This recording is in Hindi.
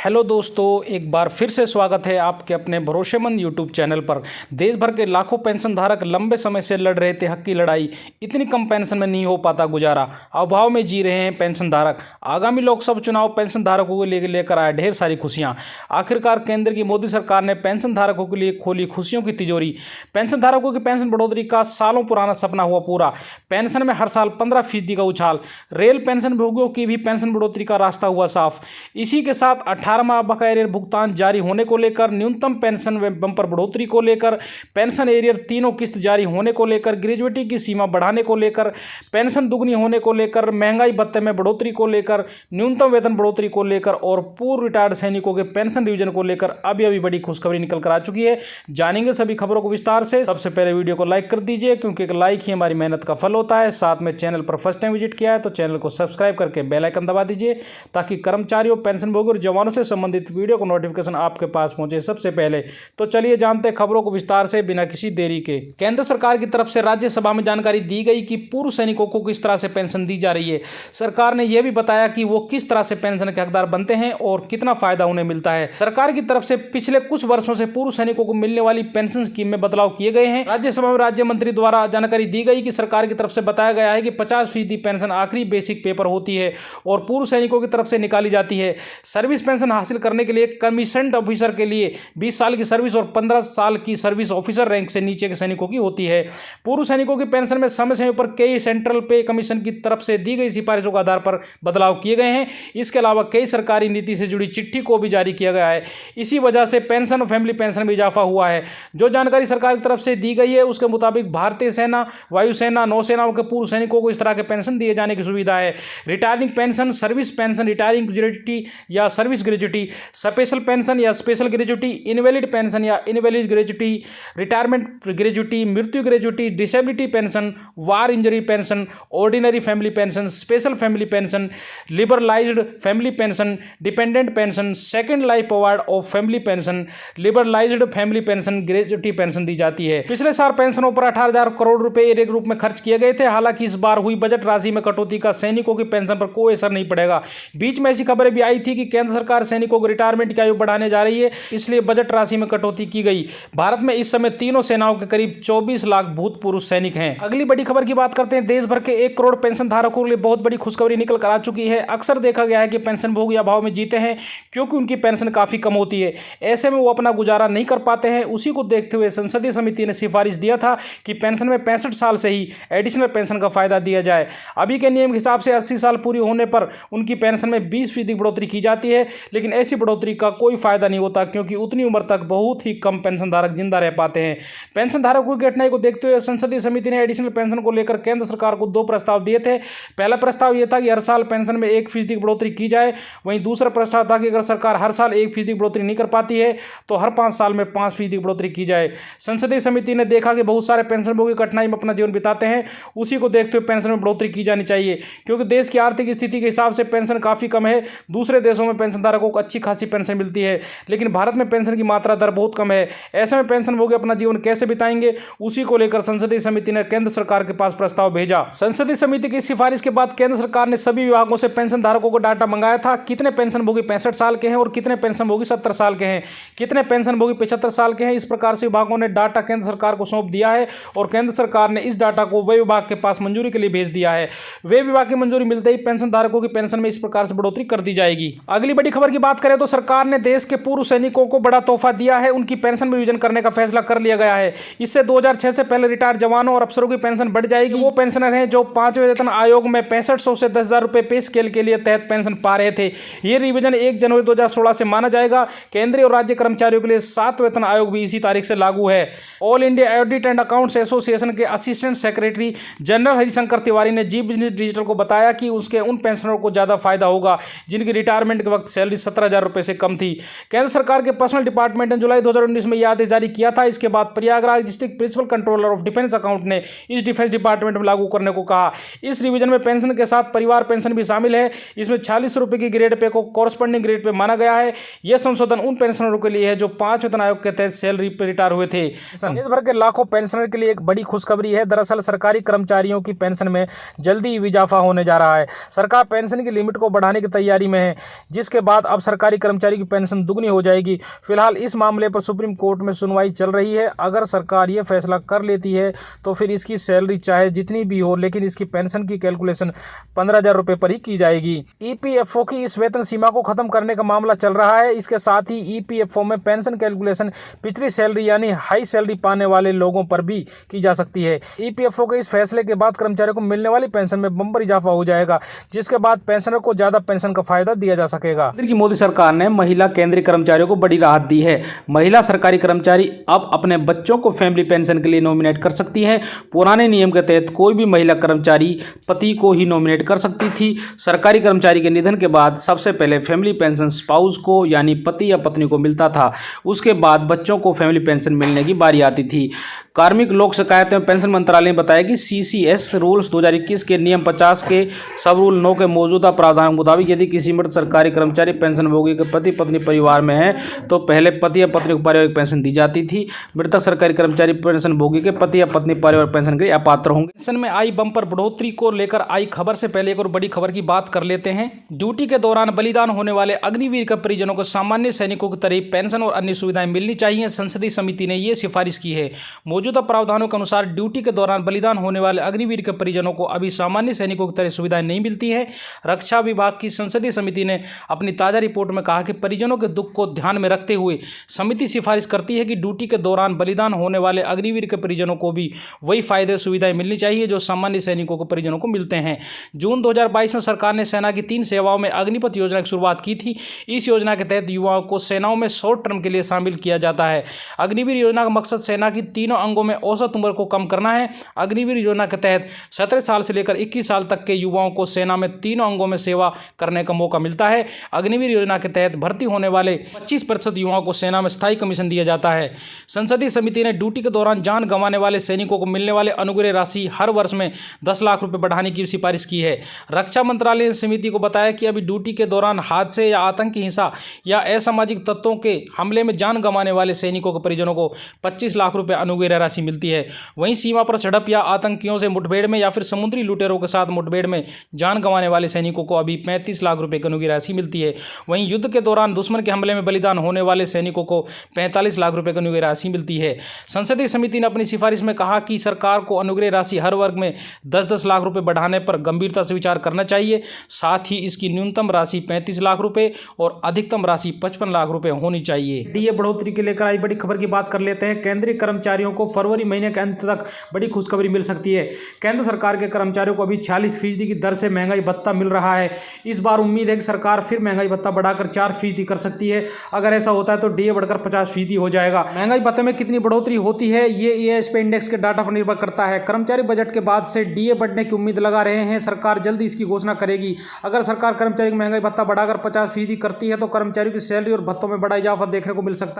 हेलो दोस्तों, एक बार फिर से स्वागत है आपके अपने भरोसेमंद यूट्यूब चैनल पर। देश भर के लाखों पेंशन धारक लंबे समय से लड़ रहे थे हक की लड़ाई। इतनी कम पेंशन में नहीं हो पाता गुजारा, अभाव में जी रहे हैं पेंशन धारक। आगामी लोकसभा चुनाव पेंशन धारकों को लेकर आए ढेर सारी खुशियां। आखिरकार केंद्र की मोदी सरकार ने पेंशन धारकों के लिए खोली खुशियों की तिजोरी। पेंशन धारकों की पेंशन बढ़ोतरी का सालों पुराना सपना हुआ पूरा। पेंशन में हर साल 15% का उछाल। रेल पेंशन भोगियों की भी पेंशन बढ़ोतरी का रास्ता हुआ साफ। इसी के साथ 18 माह बकाया एरियर भुगतान जारी होने को लेकर, न्यूनतम पेंशन व बंपर बढ़ोतरी को लेकर, पेंशन एरियर तीनों किस्त जारी होने को लेकर, ग्रेजुएटी की सीमा बढ़ाने को लेकर, पेंशन दुगनी होने को लेकर, महंगाई भत्ते में बढ़ोतरी को लेकर, न्यूनतम वेतन बढ़ोतरी को लेकर और पूर्व रिटायर्ड सैनिकों के पेंशन रिवीजन को लेकर अभी बड़ी खुशखबरी निकल कर आ चुकी है। जानेंगे सभी खबरों को विस्तार से। सबसे पहले वीडियो को लाइक कर दीजिए, क्योंकि एक लाइक ही हमारी मेहनत का फल होता है। साथ में चैनल पर फर्स्ट टाइम विजिट किया है तो चैनल को सब्सक्राइब करके बेल आइकन दबा दीजिए, ताकि कर्मचारियों, पेंशन भोगी और जवानों से संबंधित वीडियो को नोटिफिकेशन आपके पास पहुंचे सबसे पहले। तो चलिए जानते हैं खबरों को विस्तार से बिना किसी देरी के। केंद्र सरकार की तरफ से राज्यसभा में जानकारी दी गई कि पूर्व सैनिकों को किस तरह से पेंशन दी जा रही है। सरकार ने यह भी बताया कि वो किस तरह से पेंशन के हकदार बनते हैं और कितना फायदा उन्हें मिलता है। सरकार की तरफ से पिछले कुछ वर्षों से पूर्व सैनिकों को मिलने वाली पेंशन स्कीम में बदलाव किए गए हैं। राज्यसभा में राज्य मंत्री द्वारा जानकारी दी गई कि सरकार की तरफ से बताया गया है कि 50% पेंशन आखिरी बेसिक पेपर होती है और पूर्व सैनिकों की तरफ से निकाली जाती है। सर्विस पेंशन हासिल करने के लिए कमीशन्ड ऑफिसर के लिए 20 साल की सर्विस और 15 साल की सर्विस ऑफिसर रैंक से नीचे के सैनिकों की होती है। पूर्व सैनिकों की पेंशन में समय समय पर कई सेंट्रल पे कमीशन की तरफ से दी गई सिफारिशों के आधार पर बदलाव किए गए हैं। इसके अलावा कई सरकारी नीति से जुड़ी चिट्ठी को भी जारी किया गया है। इसी वजह से पेंशन और फैमिली पेंशन में इजाफा हुआ है। जो जानकारी सरकार की तरफ से दी गई है उसके मुताबिक भारतीय सेना, वायुसेना, नौसेनाओं के पूर्व सैनिकों को इस तरह के पेंशन दिए जाने की सुविधा है। Retiring pension, service pension, retiring gratuity या सर्विस ग्रेजुटी, स्पेशल पेंशन या स्पेशल ग्रेजुटी, इनवैलिड पेंशन या इनवैलिड ग्रेजुटी, रिटायरमेंट ग्रेजुटी, मृत्यु gratuity, disability pension, war injury pension, ordinary family pension, special family pension, liberalised family pension, dependent pension, second life award of family pension, liberalised family pension, gratuity pension दी जाती है। पिछले साल पेंशनों पर 18,000 करोड़ रुपए एक रूप में खर्च किए गए थे। हालांकि इस बार हुई बजट राशि में कटौती का सैनिकों की पेंशन पर कोई असर नहीं पड़ेगा। बीच में ऐसी खबरें भी आई थी कि केंद्र सरकार सैनिकों को रिटायरमेंट की आयु बढ़ाने जा रही है, इसलिए बजट राशि में कटौती की गई। भारत में इस समय तीनों सेनाओं के करीब 24 लाख भूतपूर्व सैनिक हैं। अगली बड़ी खबर की बात करते हैं। देश भर के 1 करोड़ पेंशन धारकों के लिए बहुत बड़ी खुशखबरी निकल कर आ चुकी है। अक्सर देखा गया है कि पेंशन भोगी अभाव में जीते हैं, क्योंकि उनकी पेंशन काफी कम होती है। ऐसे में वो अपना गुजारा नहीं कर पाते हैं। उसी को देखते हुए संसदीय समिति ने सिफारिश दिया था कि पेंशन में 65 साल से ही एडिशनल पेंशन का फायदा दिया जाए। अभी के नियम के हिसाब से 80 साल पूरी होने पर उनकी पेंशन में 20% बढ़ोतरी की जाती है, लेकिन ऐसी बढ़ोतरी का कोई फायदा नहीं होता, क्योंकि उतनी उम्र तक बहुत ही कम पेंशन धारक जिंदा रह पाते हैं। पेंशन धारकों की कठिनाई को देखते हुए संसदीय समिति ने एडिशनल पेंशन को लेकर केंद्र सरकार को 2 प्रस्ताव दिए थे। पहला प्रस्ताव यह था कि हर साल पेंशन में 1% की बढ़ोतरी की जाए। वहीं दूसरा प्रस्ताव था कि अगर सरकार हर साल 1% की बढ़ोतरी नहीं कर पाती है तो हर 5 साल में 5% की बढ़ोतरी की जाए। संसदीय समिति ने देखा कि बहुत सारे पेंशन भोगी कठिनाई में अपना जीवन बिताते हैं, उसी को देखते हुए पेंशन में बढ़ोतरी की जानी चाहिए, क्योंकि देश की आर्थिक स्थिति के हिसाब से पेंशन काफी कम है। दूसरे देशों में पेंशन धारकों को अच्छी खासी पेंशन मिलती है, लेकिन भारत में पेंशन की मात्रा दर बहुत कम है। ऐसे में पेंशन भोगी अपना जीवन कैसे बिताएंगे, उसी को लेकर संसदीय समिति ने केंद्र सरकार के पास प्रस्ताव भेजा। संसदीय समिति की सिफारिश के बाद केंद्र सरकार ने सभी विभागों से पेंशन धारकों को डाटा मंगाया था। कितने पेंशन भोगी 65 साल के हैं और कितने पेंशन भोगी 70 साल के हैं, कितने पेंशन भोगी 75 साल के हैं। इस प्रकार से विभागों ने डाटा केंद्र सरकार को सौंप दिया है और केंद्र सरकार ने इस डाटा को वे विभाग के पास मंजूरी के लिए भेज दिया है। वे विभाग की मंजूरी मिलते ही पेंशन धारकों की पेंशन में इस प्रकार से बढ़ोतरी कर दी जाएगी। अगली बड़ी खबर की बात करें तो सरकार ने देश के पूर्व सैनिकों को बड़ा तोहफा दिया है। उनकी पेंशन में रिवीजन करने का फैसला कर लिया गया है। इससे 2006 से पहले रिटायर्ड जवानों और अफसरों की पेंशन बढ़ जाएगी। वो पेंशनर हैं जो 5वें वेतन आयोग में 6500 से 10,000 रुपए पे स्केल के लिए तहत पेंशन पा रहे थे। ये रिवीजन 1 जनवरी 2016 से माना जाएगा। केंद्रीय और राज्य कर्मचारियों के लिए 7 वेतन आयोग भी इसी तारीख से लागू है। All India audit and accounts association के assistant secretary general Harishankar Tiwari ने जी बिजनेस डिजिटल को बताया कि उसके उन पेंशनरों को ज्यादा फायदा होगा जिनकी रिटायरमेंट के वक्त सैलरी 17,000 रुपए से कम थी। केंद्र सरकार के पर्सनल डिपार्टमेंट ने जुलाई 2019 में यह आदेश जारी किया था। इसके बाद Prayagraj district principal controller of defence account ने इस डिफेंस डिपार्टमेंट में लागू करने को कहा। इस रिवीजन में पेंशन के साथ परिवार पेंशन भी शामिल है। इसमें 46 रुपए की ग्रेड पे को कॉरस्पॉन्डिंग ग्रेड पे माना गया है। यह संशोधन उन पेंशनरों के लिए है जो 5 वेतन आयोग के तहत सैलरी पर रिटायर हुए थे। देश भर के लाखों पेंशनर के लिए एक बड़ी खुशखबरी है। दरअसल सरकारी कर्मचारियों की पेंशन में जल्दी इजाफा होने जा रहा है। सरकार पेंशन की लिमिट को बढ़ाने की तैयारी में है, जिसके बाद अब सरकारी कर्मचारी की पेंशन दुगनी हो जाएगी। फिलहाल इस मामले पर सुप्रीम कोर्ट में सुनवाई चल रही है। अगर सरकार ये फैसला कर लेती है तो फिर इसकी सैलरी चाहे जितनी भी हो, लेकिन इसकी पेंशन की कैलकुलेशन 15,000 रुपये पर ही की जाएगी। ईपीएफओ की इस वेतन सीमा को खत्म करने का मामला चल रहा है। इसके साथ ही ईपीएफओ में पेंशन कैलकुलेशन पिछली सैलरी यानी हाई सैलरी पाने वाले लोगों पर भी की जा सकती है। ईपीएफओ के इस फैसले के बाद कर्मचारियों को मिलने वाली पेंशन में बम्पर इजाफा हो जाएगा, जिसके बाद पेंशनर को ज्यादा पेंशन का फायदा दिया जा सकेगा। मोदी सरकार ने महिला केंद्रीय कर्मचारियों को बड़ी राहत दी है। महिला सरकारी कर्मचारी अब अपने बच्चों को फैमिली पेंशन के लिए नॉमिनेट कर सकती हैं। पुराने नियम के तहत कोई भी महिला कर्मचारी पति को ही नॉमिनेट कर सकती थी। सरकारी कर्मचारी के निधन के बाद सबसे पहले फैमिली पेंशन स्पाउस को यानी पति या पत्नी को मिलता था। उसके बाद बच्चों को फैमिली पेंशन मिलने की बारी आती थी। कार्मिक लोक शिकायत एवं पेंशन मंत्रालय ने बताया कि सीसीएस रूल्स 2021 के नियम 50 के सब रूल 9 के मौजूदा प्रावधान के मुताबिक यदि किसी मृत सरकारी कर्मचारी पेंशनभोगी के पति पत्नी परिवार में है तो पहले पति या पत्नी को पारिवारिक पेंशन दी जाती थी। मृतक सरकारी कर्मचारी पेंशनभोगी के पति या पत्नी पारिवारिक पेंशन के लिए अपात्र होंगे। पेंशन में आई बम्पर बढ़ोतरी को लेकर आई खबर से पहले एक और बड़ी खबर की बात कर लेते हैं। ड्यूटी के दौरान बलिदान होने वाले अग्निवीर के परिजनों को सामान्य सैनिकों की तरह पेंशन और अन्य सुविधाएं मिलनी चाहिए। संसदीय समिति ने यह सिफारिश की है। मौजूदा प्रावधानों के अनुसार ड्यूटी के दौरान बलिदान होने वाले अग्निवीर के परिजनों को अभी सामान्य सैनिकों की तरह सुविधाएं नहीं मिलती है। रक्षा विभाग की संसदीय समिति ने अपनी ताजा रिपोर्ट में कहा कि परिजनों के दुख को ध्यान में रखते हुए समिति सिफारिश करती है कि ड्यूटी के दौरान बलिदान होने वाले अग्निवीर के परिजनों को भी वही फायदे सुविधाएं मिलनी चाहिए जो सामान्य सैनिकों को परिजनों को मिलते हैं। जून 2022 में सरकार ने सेना की 3 सेवाओं में अग्निपथ योजना की शुरुआत की थी। इस योजना के तहत युवाओं को सेनाओं में शॉर्ट टर्म के लिए शामिल किया जाता है। अग्निवीर योजना का मकसद सेना की तीनों अंगों में औसत उम्र को कम करना है। अग्निवीर योजना के तहत 17 साल से लेकर 21 साल तक के युवाओं को सेना में तीनों अंगों में सेवा करने का मौका मिलता है। अग्निवीर योजना के तहत भर्ती होने वाले 25% युवाओं को सेना में स्थायी कमीशन दिया जाता है। संसदीय समिति ने ड्यूटी के दौरान जान गंवाने वाले सैनिकों को मिलने वाले अनुग्रह राशि हर वर्ष में 10 लाख रुपए बढ़ाने की सिफारिश की है। रक्षा मंत्रालय ने समिति को बताया कि अभी ड्यूटी के दौरान हादसे या आतंकी हिंसा या असामाजिक तत्वों के हमले में जान गंवाने वाले सैनिकों के परिजनों को 25 लाख रुपए अनुग्रह राशि मिलती है। वहीं सीमा पर झड़प या आतंकियों से मुठभेड़ में या फिर समुद्री लुटेरों के साथ मुठभेड़ में जान गंवाने वाले सैनिकों को अभी 35 लाख रुपए की अनुग्रह राशि मिलती है। वहीं युद्ध के दौरान दुश्मन के हमले में बलिदान होने वाले सैनिकों को 45 लाख रुपए की अनुग्रह राशि मिलती है। संसदीय समिति ने अपनी सिफारिश में कहा कि सरकार को अनुग्रह राशि हर वर्ग में 10-10 लाख रुपए बढ़ाने पर गंभीरता से विचार करना चाहिए। साथ ही इसकी न्यूनतम राशि 35 लाख रुपए और अधिकतम राशि 55 लाख रुपए होनी चाहिए। डीए बढ़ोतरी के लेकर आई बड़ी खबर की बात कर लेते हैं। केंद्रीय कर्मचारियों को फरवरी महीने के अंत तक बड़ी खुशखबरी मिल सकती है। केंद्र सरकार के कर्मचारियों को अभी 46% की दर से महंगाई भत्ता मिल रहा है। इस बार उम्मीद है कि सरकार फिर महंगाई भत्ता बढ़ाकर 4% कर सकती है। अगर ऐसा होता है तो डीए बढ़कर 50% हो जाएगा। महंगाई भत्ते में कितनी बढ़ोतरी होती है ये एएसपी इंडेक्स के डाटा पर निर्भर करता है। कर्मचारी बजट के बाद से डीए बढ़ने की उम्मीद लगा रहे हैं। सरकार जल्दी इसकी घोषणा करेगी। अगर सरकार कर्मचारी की महंगाई भत्ता बढ़ाकर 50% करती है तो कर्मचारियों की सैलरी और भत्तों में बड़ा इजाफा देखने को मिल सकता है।